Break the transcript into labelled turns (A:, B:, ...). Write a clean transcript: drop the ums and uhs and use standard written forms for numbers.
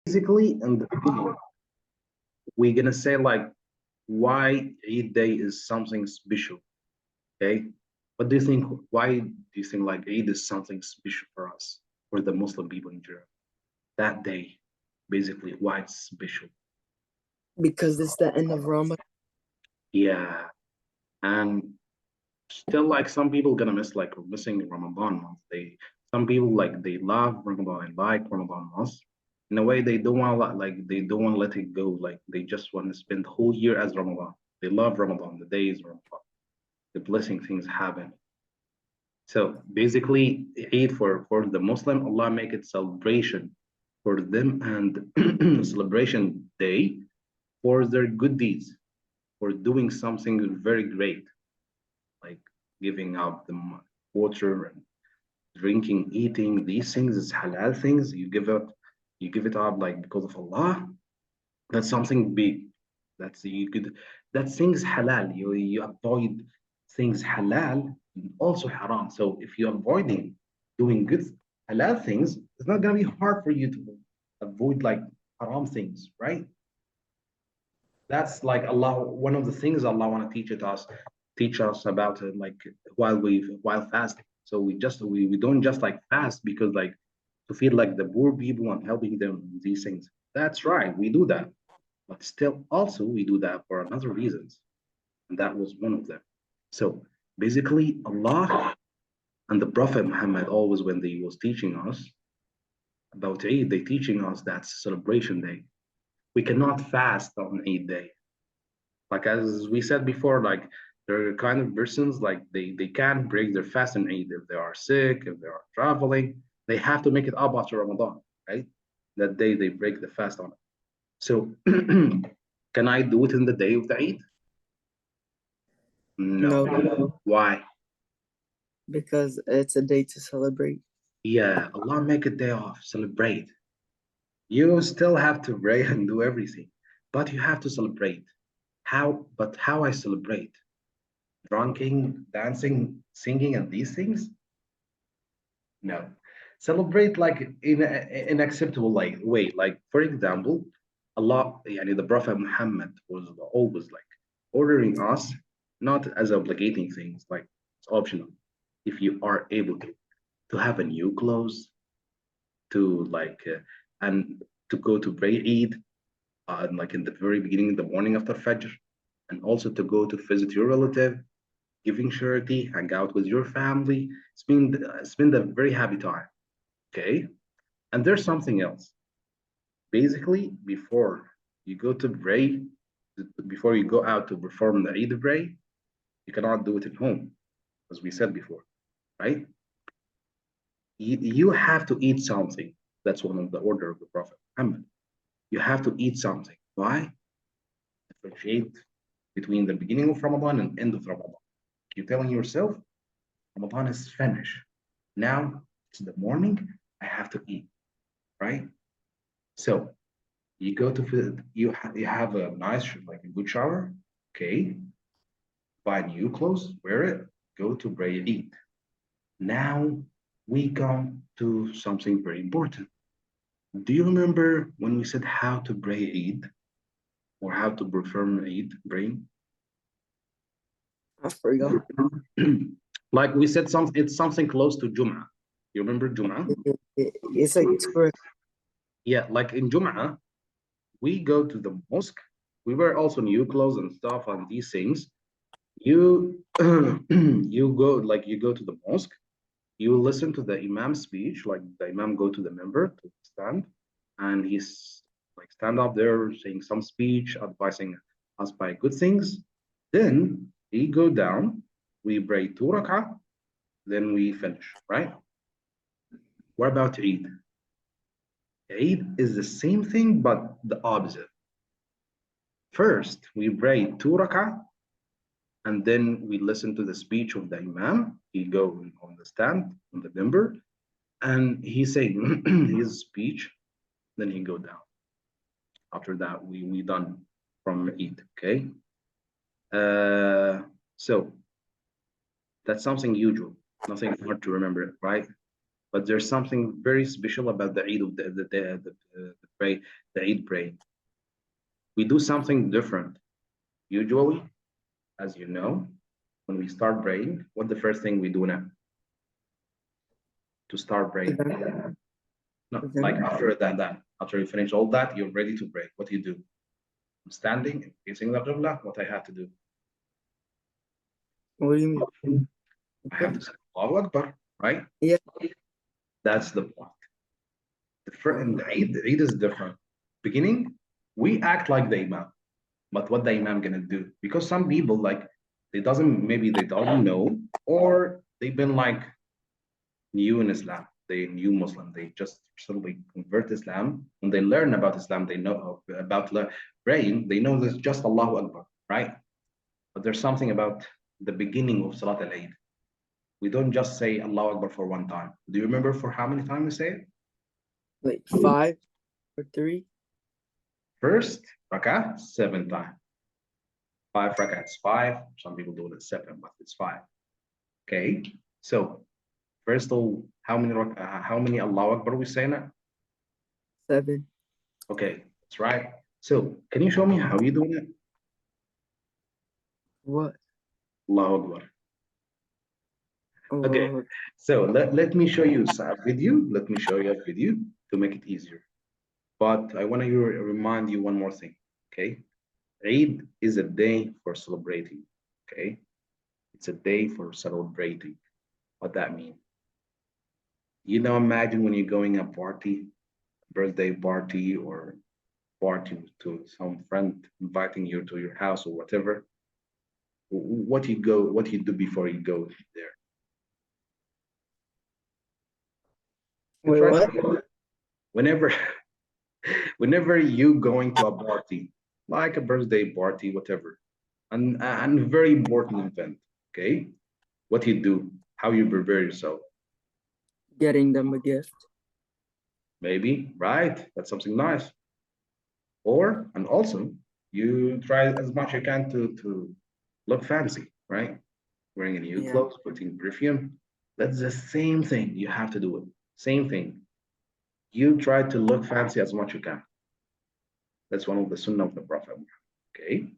A: basically in the beginning, we're gonna say like why Eid Day is something special. Okay, what do you think? Why do you think like Eid is something special for us, for the Muslim people in general? That day, basically, why it's special?
B: Because it's the end of Ramadan.
A: Yeah, and still like some people gonna miss like missing Ramadan month. Some people like they love Ramadan and like Ramadan month. In a way, they don't want like they don't want to let it go. Like they just want to spend the whole year as Ramadan. They love Ramadan. The days Ramadan, the blessing things happen. So basically, Eid for the Muslim, Allah make it celebration for them and celebration day for their good deeds, for doing something very great, like giving up the water and drinking, eating these things is halal things. You give it up like because of Allah. That's something big. That's you could that things halal. You avoid things halal and also haram. So if you're avoiding doing good halal things, it's not gonna be hard for you to avoid like haram things, right? That's like Allah. One of the things Allah want to teach us about it, like while fasting. So we don't just like fast because like to feel like the poor people and helping them these things. That's right, we do that, but still also we do that for another reasons, and that was one of them. So basically, Allah and the Prophet Muhammad always when they was teaching us about Eid, they teaching us that's celebration day. We cannot fast on Eid day. Like as we said before, like there are kind of persons like they can't break their fast and Eid if they are sick, if they are traveling, they have to make it up after Ramadan, right? That day they break the fast on it. So can I do it in the day of the Eid? No.
B: No,
A: Why?
B: because it's a day to celebrate.
A: Yeah, Allah make a day off, celebrate. You still have to pray and do everything, but you have to celebrate. How? But how I celebrate? Drinking, dancing, singing, and these things? No. Celebrate like in an acceptable like way. Like for example, Allah, yani the Prophet Muhammad was always like ordering us not as obligating things, like it's optional. If you are able to have a new clothes, to like and to go to pray Eid, like in the very beginning, in the morning after Fajr, and also to go to visit your relative, giving charity, hang out with your family, spend a very happy time. Okay, and there's something else. Basically, before you go to pray, before you go out to perform the Eid pray, you cannot do it at home, as we said before, right? You have to eat something. That's one of the order of the Prophet Muhammad. You have to eat something. Why? Differentiate between the beginning of Ramadan and end of Ramadan. You're telling yourself, Ramadan is finished. Now it's the morning, I have to eat, right? So you go to you have a nice like a good shower, okay? Buy new clothes, wear it, go to pray and eat. Now we come to something very important. Do you remember when we said how to pray Eid or how to perform Eid praying?
B: I forgot.
A: Like we said, it's something close to Jum'ah. You remember Jum'ah?
B: It's like two.
A: Yeah, like in Jum'ah, we go to the mosque. We wear also new clothes and stuff and these things. You you go to the mosque. You listen to the imam's speech, like the imam go to the member to stand, and he's like stand up there saying some speech, advising us by good things. Then he go down. We pray 2 rak'ah, then we finish, right? What about Eid? Eid is the same thing, but the opposite. First, we pray 2 rak'ah, and then we listen to the speech of the Imam. He go on the stand, on the member, and he say his speech, then he go down. After that, we done from Eid, okay? So that's something usual, nothing hard to remember, right? But there's something very special about the Eid of the Eid prayer. We do something different. Usually, as you know, when we start praying, what the first thing we do now? To start praying. No, like after that, after you finish all that, you're ready to pray. What do you do? I'm standing, facing the Qibla, what I have to do?
B: What do you mean?
A: I have to say Allahu Akbar, right?
B: Yeah.
A: That's the point. In the Eid is different. Beginning, we act like the Imam, but what the Imam gonna do? Because some people like maybe they don't know, or they've been like new in Islam, they new Muslim, they just suddenly convert Islam. When they learn about Islam, they know about praying, they know there's just Allahu Akbar, right? But there's something about the beginning of Salat al-Eid. We don't just say Allahu Akbar for one time. Do you remember for how many times we say it?
B: Like 5 or 3?
A: First rak'ah, 7 times. 5 rak'ahs, 5. Some people do it 7, but it's 5. Okay. So first of all, how many Allahu Akbar we say now?
B: 7.
A: Okay, that's right. So can you show me how you doing it?
B: What?
A: Allahu Akbar.
B: Oh,
A: Okay, so let me show you a video. Let me show you a video to make it easier. But I want to remind you one more thing, okay? Eid is a day for celebrating, okay? It's a day for celebrating. What that means? You know, imagine when you're going a party, birthday party or party to some friend inviting you to your house or whatever. What you do before you go there?
B: wait, what?
A: Whenever you going to a party, like a birthday party, whatever, and a very important event, okay? What you do? How you prepare yourself?
B: Getting them a gift.
A: Maybe, right? That's something nice. And also, you try as much you can to look fancy, right? Wearing a new clothes, putting perfume. That's the same thing. You have to do it. Same thing. You try to look fancy as much you can. That's one of the sunnah of the Prophet. Okay.